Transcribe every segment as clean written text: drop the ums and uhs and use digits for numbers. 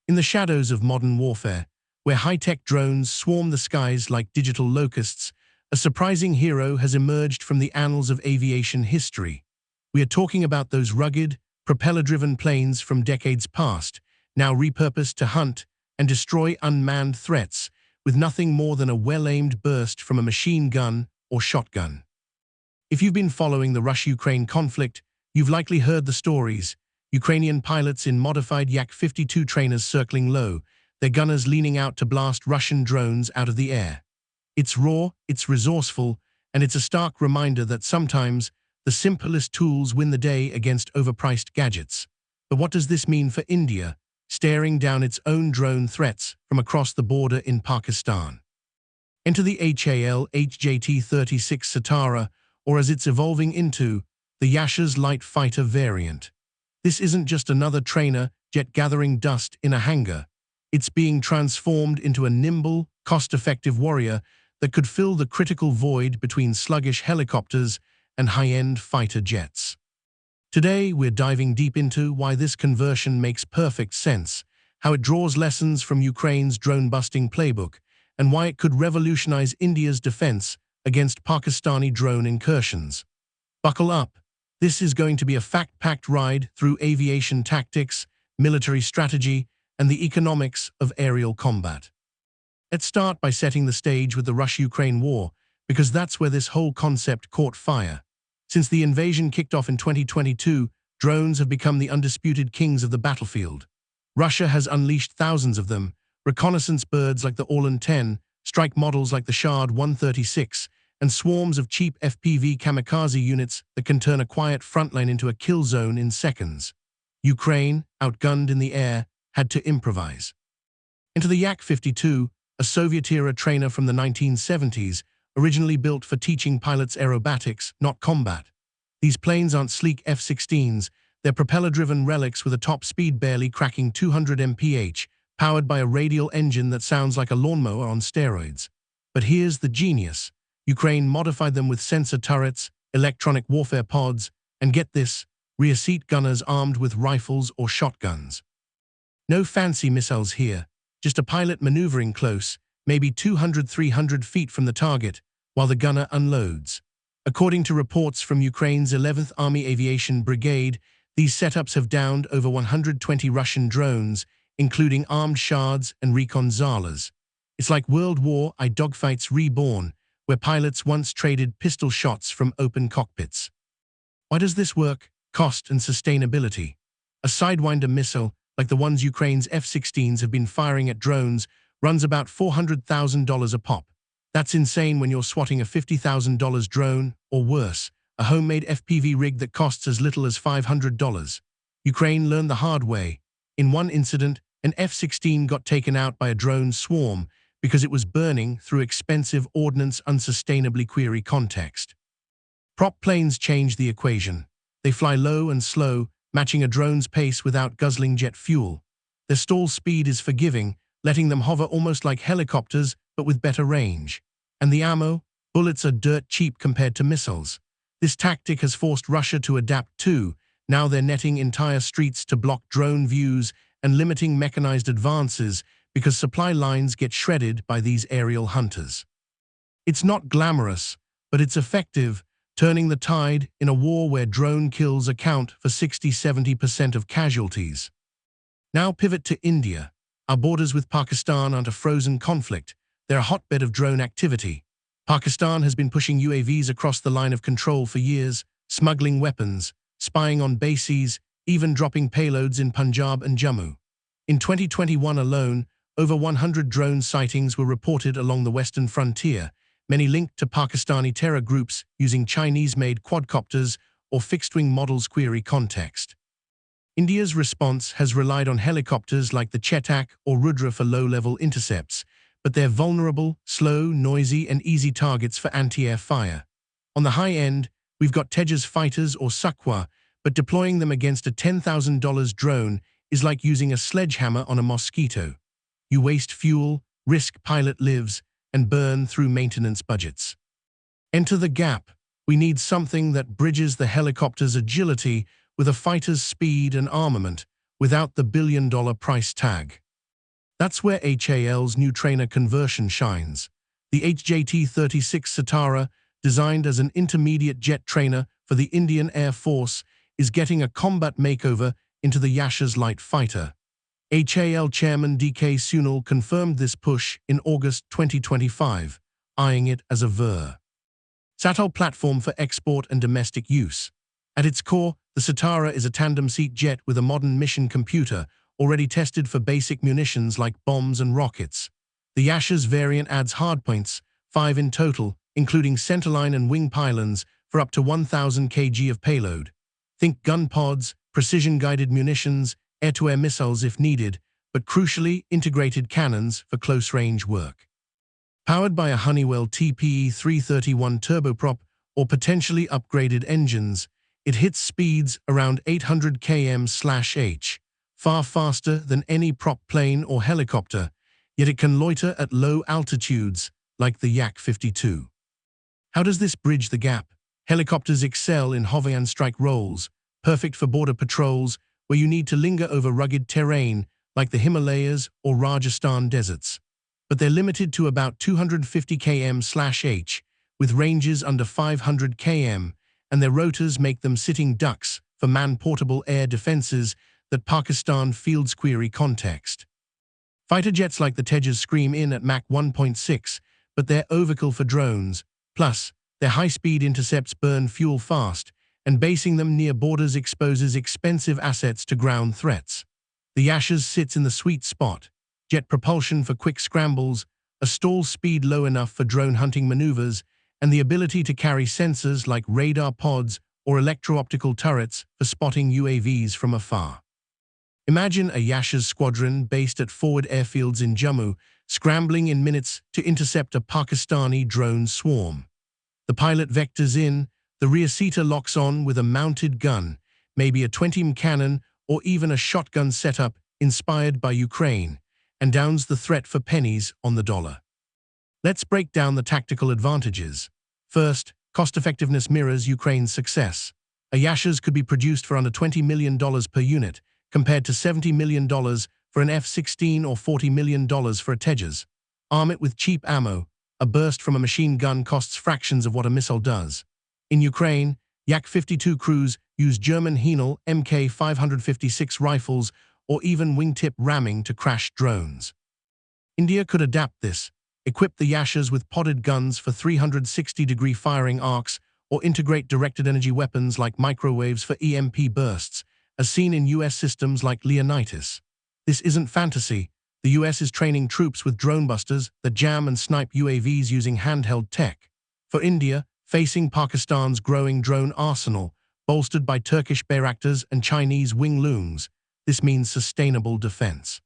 In the shadows of modern warfare, where high-tech drones swarm the skies like digital locusts, a surprising hero has emerged from the annals of aviation history. We are talking about those rugged, propeller-driven planes from decades past, now repurposed to hunt and destroy unmanned threats with nothing more than a well-aimed burst from a machine gun or shotgun. If you've been following the Russia-Ukraine conflict, you've likely heard the stories. Ukrainian pilots in modified Yak-52 trainers circling low, their gunners leaning out to blast Russian drones out of the air. It's raw, it's resourceful, and it's a stark reminder that sometimes the simplest tools win the day against overpriced gadgets. But what does this mean for India, staring down its own drone threats from across the border in Pakistan? Enter the HAL HJT-36 Sitara, or as it's evolving into, the Yashas light fighter variant. This isn't just another trainer jet gathering dust in a hangar. It's being transformed into a nimble, cost-effective warrior that could fill the critical void between sluggish helicopters and high-end fighter jets. Today, we're diving deep into why this conversion makes perfect sense, how it draws lessons from Ukraine's drone-busting playbook, and why it could revolutionize India's defense against Pakistani drone incursions. Buckle up. This is going to be a fact-packed ride through aviation tactics, military strategy, and the economics of aerial combat. Let's start by setting the stage with the Russia-Ukraine war, because that's where this whole concept caught fire. Since the invasion kicked off in 2022, drones have become the undisputed kings of the battlefield. Russia has unleashed thousands of them, reconnaissance birds like the Orlan-10, strike models like the Shahed 136, and swarms of cheap FPV kamikaze units that can turn a quiet frontline into a kill zone in seconds. Ukraine, outgunned in the air, had to improvise. Enter the Yak-52, a Soviet-era trainer from the 1970s, originally built for teaching pilots aerobatics, not combat. These planes aren't sleek F-16s, they're propeller-driven relics with a top speed barely cracking 200 mph, powered by a radial engine that sounds like a lawnmower on steroids. But here's the genius. Ukraine modified them with sensor turrets, electronic warfare pods, and get this, rear seat gunners armed with rifles or shotguns. No fancy missiles here, just a pilot maneuvering close, maybe 200-300 feet from the target, while the gunner unloads. According to reports from Ukraine's 11th Army Aviation Brigade, these setups have downed over 120 Russian drones, including armed Shaeds and recon Zalas. It's like World War I dogfights reborn, where pilots once traded pistol shots from open cockpits. Why does this work? Cost and sustainability. A Sidewinder missile, like the ones Ukraine's F-16s have been firing at drones, runs about $400,000 a pop. That's insane when you're swatting a $50,000 drone, or worse, a homemade FPV rig that costs as little as $500. Ukraine learned the hard way. In one incident, an F-16 got taken out by a drone swarm because it was burning through expensive ordnance unsustainably query context. Prop planes change the equation. They fly low and slow, matching a drone's pace without guzzling jet fuel. Their stall speed is forgiving, letting them hover almost like helicopters, but with better range. And the ammo? Bullets are dirt cheap compared to missiles. This tactic has forced Russia to adapt too. Now they're netting entire streets to block drone views and limiting mechanized advances because supply lines get shredded by these aerial hunters. It's not glamorous, but it's effective, turning the tide in a war where drone kills account for 60–70% of casualties. Now pivot to India. Our borders with Pakistan aren't a frozen conflict, they're a hotbed of drone activity. Pakistan has been pushing UAVs across the line of control for years, smuggling weapons, spying on bases, even dropping payloads in Punjab and Jammu. In 2021 alone, over 100 drone sightings were reported along the western frontier, many linked to Pakistani terror groups using Chinese-made quadcopters or fixed-wing models query context. India's response has relied on helicopters like the Chetak or Rudra for low-level intercepts, but they're vulnerable, slow, noisy, and easy targets for anti-air fire. On the high end, we've got Tejas fighters or Sukhoi, but deploying them against a $10,000 drone is like using a sledgehammer on a mosquito. You waste fuel, risk pilot lives, and burn through maintenance budgets. Enter the gap. We need something that bridges the helicopter's agility with a fighter's speed and armament without the billion-dollar price tag. That's where HAL's new trainer conversion shines. The HJT-36 Sitara, designed as an intermediate jet trainer for the Indian Air Force, is getting a combat makeover into the Yashas light fighter. HAL chairman D.K. Sunil confirmed this push in August 2025, eyeing it as a versatile platform for export and domestic use. At its core, the Sitara is a tandem-seat jet with a modern mission computer, already tested for basic munitions like bombs and rockets. The Yashas variant adds hardpoints, 5 in total, including centerline and wing pylons, for up to 1,000 kg of payload. Think gun pods, precision-guided munitions, air-to-air missiles if needed, but crucially integrated cannons for close-range work. Powered by a Honeywell TPE 331 turboprop or potentially upgraded engines, it hits speeds around 800 km/h, far faster than any prop plane or helicopter, yet it can loiter at low altitudes like the Yak-52. How does this bridge the gap? Helicopters excel in hover and strike roles, perfect for border patrols where you need to linger over rugged terrain like the Himalayas or Rajasthan deserts. But they're limited to about 250 km/h, with ranges under 500 km, and their rotors make them sitting ducks for man-portable air defenses that Pakistan fields query context. Fighter jets like the Tejas scream in at Mach 1.6, but they're overkill for drones. Plus, their high-speed intercepts burn fuel fast, and basing them near borders exposes expensive assets to ground threats. The Yashas sits in the sweet spot: jet propulsion for quick scrambles, a stall speed low enough for drone hunting maneuvers, and the ability to carry sensors like radar pods or electro-optical turrets for spotting UAVs from afar. Imagine a Yashas squadron based at forward airfields in Jammu, scrambling in minutes to intercept a Pakistani drone swarm. The pilot vectors in, the rear seater locks on with a mounted gun, maybe a 20mm cannon or even a shotgun setup inspired by Ukraine, and downs the threat for pennies on the dollar. Let's break down the tactical advantages. First, cost-effectiveness mirrors Ukraine's success. A Yashas could be produced for under $20 million per unit, compared to $70 million for an F-16 or $40 million for a Tejas. Arm it with cheap ammo. A burst from a machine gun costs fractions of what a missile does. In Ukraine, Yak-52 crews use German HAL Mk556 rifles or even wingtip ramming to crash drones. India could adapt this, equip the Yashas with podded guns for 360-degree firing arcs, or integrate directed energy weapons like microwaves for EMP bursts, as seen in US systems like Leonidas. This isn't fantasy. The US is training troops with drone busters that jam and snipe UAVs using handheld tech. For India, facing Pakistan's growing drone arsenal, bolstered by Turkish Bayraktars and Chinese Wing Loons, this means sustainable defense.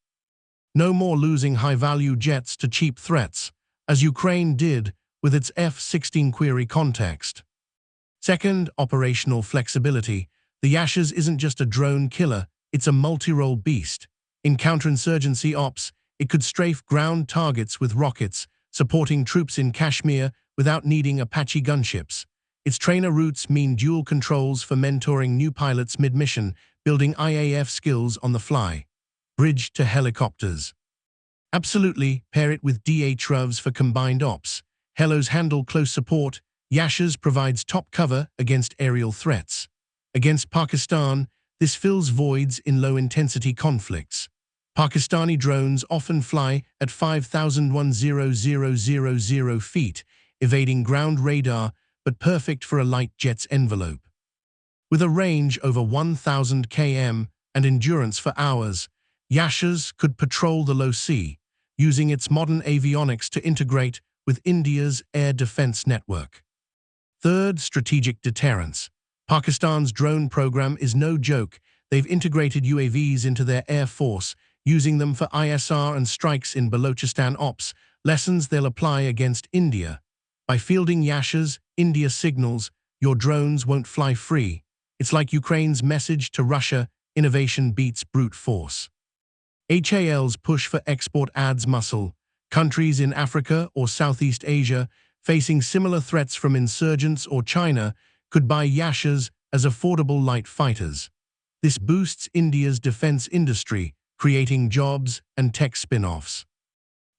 No more losing high-value jets to cheap threats, as Ukraine did with its F-16 query context. Second, operational flexibility. The Yashas isn't just a drone killer, it's a multi-role beast. In counterinsurgency ops, it could strafe ground targets with rockets, supporting troops in Kashmir without needing Apache gunships. Its trainer routes mean dual controls for mentoring new pilots mid-mission, building IAF skills on the fly. Bridge to helicopters. Absolutely, pair it with DHRUVs for combined ops. Helos handle close support. Yashas provides top cover against aerial threats. Against Pakistan, this fills voids in low-intensity conflicts. Pakistani drones often fly at 5,010 feet, evading ground radar, but perfect for a light jet's envelope. With a range over 1,000 km and endurance for hours, Yashas could patrol the low sea, using its modern avionics to integrate with India's air defense network. Third, strategic deterrence. Pakistan's drone program is no joke. They've integrated UAVs into their air force, using them for ISR and strikes in Balochistan ops, lessons they'll apply against India. By fielding Yashas, India signals, your drones won't fly free. It's like Ukraine's message to Russia, innovation beats brute force. HAL's push for export adds muscle. Countries in Africa or Southeast Asia, facing similar threats from insurgents or China, could buy Yashas as affordable light fighters. This boosts India's defense industry, creating jobs and tech spin-offs.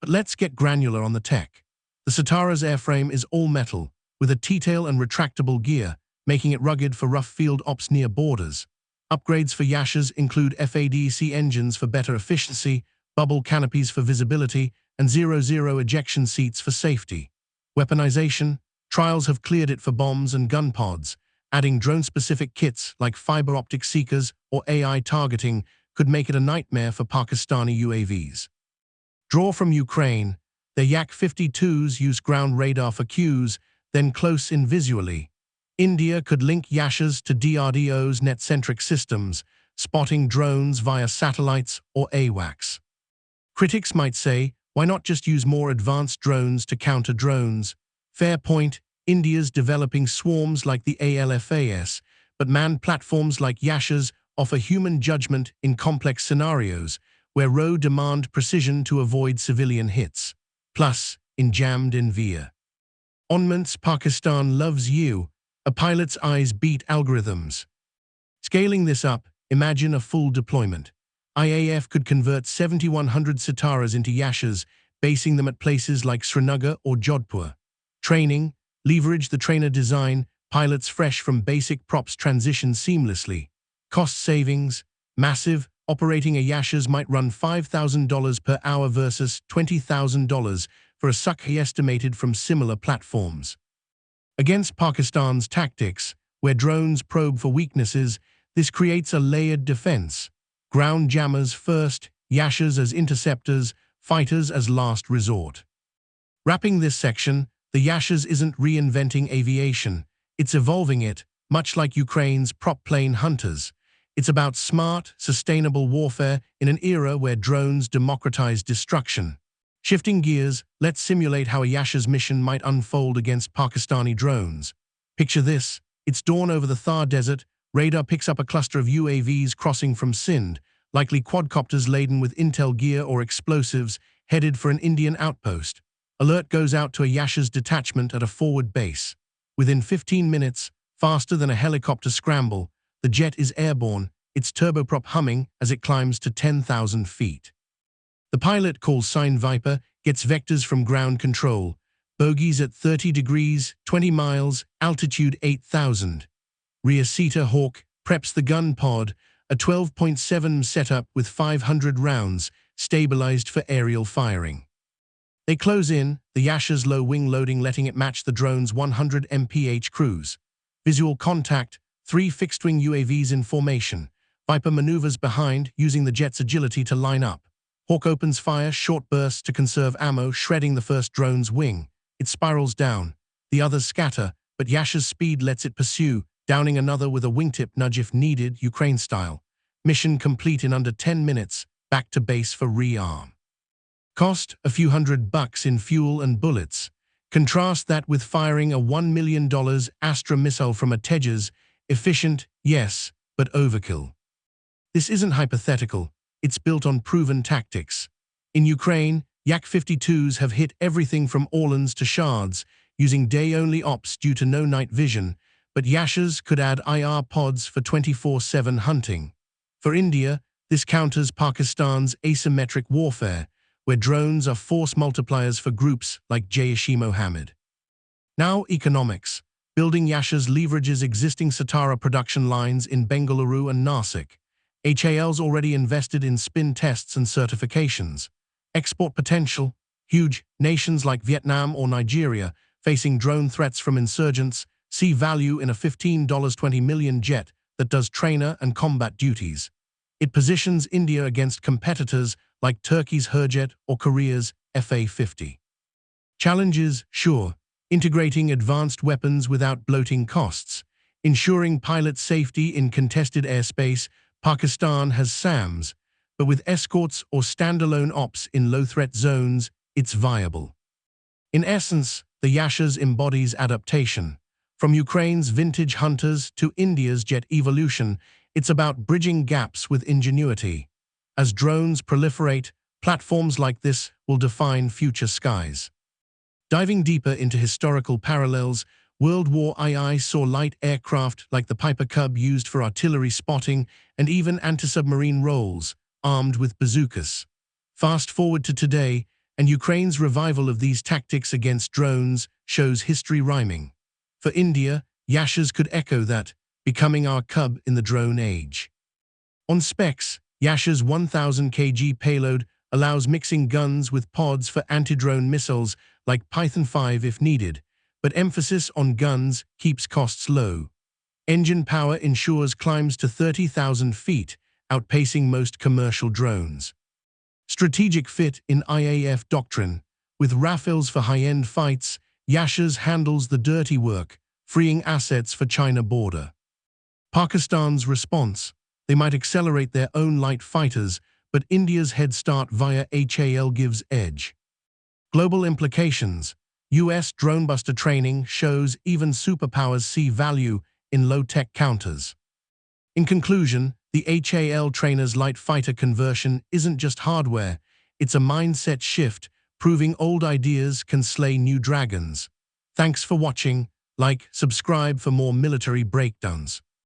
But let's get granular on the tech. The Sitara's airframe is all metal, with a T-tail and retractable gear, making it rugged for rough field ops near borders. Upgrades for Yashas include FADC engines for better efficiency, bubble canopies for visibility, and zero-zero ejection seats for safety. Weaponization: trials have cleared it for bombs and gun pods. Adding drone-specific kits like fiber optic seekers or AI targeting could make it a nightmare for Pakistani UAVs. Draw from Ukraine: their Yak-52s use ground radar for cues, then close-in visually. India could link Yashas to DRDO's net-centric systems, spotting drones via satellites or AWACS. Critics might say, why not just use more advanced drones to counter drones? Fair point, India's developing swarms like the ALFAS, but manned platforms like Yashas offer human judgment in complex scenarios, where RO demand precision to avoid civilian hits. Plus, in jammed environments, Pakistan loves you. A pilot's eyes beat algorithms. Scaling this up, imagine a full deployment. IAF could convert 7,100 Sitaras into Yashas, basing them at places like Srinagar or Jodhpur. Training: leverage the trainer design, pilots fresh from basic props transition seamlessly. Cost savings: massive. Operating a Yashas might run $5,000 per hour versus $20,000 for a Sukhoi estimated from similar platforms. Against Pakistan's tactics, where drones probe for weaknesses, this creates a layered defense. Ground jammers first, Yashas as interceptors, fighters as last resort. Wrapping this section, the Yashas isn't reinventing aviation, it's evolving it, much like Ukraine's prop plane hunters. It's about smart, sustainable warfare in an era where drones democratize destruction. Shifting gears, let's simulate how a Yashas mission might unfold against Pakistani drones. Picture this: it's dawn over the Thar Desert, radar picks up a cluster of UAVs crossing from Sindh, likely quadcopters laden with intel gear or explosives, headed for an Indian outpost. Alert goes out to a Yashas detachment at a forward base. Within 15 minutes, faster than a helicopter scramble, the jet is airborne, its turboprop humming as it climbs to 10,000 feet. The pilot, called Sign Viper, gets vectors from ground control. Bogies at 30 degrees, 20 miles, altitude 8,000. Rear Seater Hawk preps the gun pod, a 12.7 setup with 500 rounds, stabilized for aerial firing. They close in, the Yasha's low wing loading letting it match the drone's 100 mph cruise. Visual contact: 3 fixed-wing UAVs in formation. Viper maneuvers behind, using the jet's agility to line up. Hawk opens fire, short bursts to conserve ammo, shredding the first drone's wing. It spirals down. The others scatter, but Yasha's speed lets it pursue, downing another with a wingtip nudge if needed, Ukraine style. Mission complete in under 10 minutes, back to base for rearm. Cost: a few $100 in fuel and bullets. Contrast that with firing a $1 million Astra missile from a Tejas. Efficient, yes, but overkill. This isn't hypothetical, it's built on proven tactics. In Ukraine, Yak-52s have hit everything from Orlans to Shards, using day-only ops due to no night vision, but Yashas could add IR pods for 24/7 hunting. For India, this counters Pakistan's asymmetric warfare, where drones are force multipliers for groups like Jaish-e-Mohammed. Now, economics. Building Yashas leverages existing Sitara production lines in Bengaluru and Nasik. HAL's already invested in spin tests and certifications. Export potential: huge. Nations like Vietnam or Nigeria, facing drone threats from insurgents, see value in a $15-20 million jet that does trainer and combat duties. It positions India against competitors like Turkey's Hurjet or Korea's FA-50. Challenges: sure. Integrating advanced weapons without bloating costs. Ensuring pilot safety in contested airspace. Pakistan has SAMs, but with escorts or standalone ops in low-threat zones, it's viable. In essence, the Yashas embodies adaptation. From Ukraine's vintage hunters to India's jet evolution, it's about bridging gaps with ingenuity. As drones proliferate, platforms like this will define future skies. Diving deeper into historical parallels, World War II saw light aircraft like the Piper Cub used for artillery spotting and even anti-submarine roles. armed with bazookas. Fast forward to today, and Ukraine's revival of these tactics against drones shows history rhyming. For India, Yashas could echo that, becoming our cub in the drone age. On specs, Yasha's 1,000 kg payload allows mixing guns with pods for anti-drone missiles like Python 5 if needed, but emphasis on guns keeps costs low. Engine power ensures climbs to 30,000 feet, outpacing most commercial drones. Strategic fit in IAF doctrine. With Rafales for high-end fights, Yashas handles the dirty work, freeing assets for China border. Pakistan's response. They might accelerate their own light fighters, but India's head start via HAL gives edge. Global implications. US dronebuster training shows even superpowers see value in low-tech counters. In conclusion, the HAL trainer's light fighter conversion isn't just hardware, it's a mindset shift, proving old ideas can slay new dragons. Thanks for watching. Like, subscribe for more military breakdowns.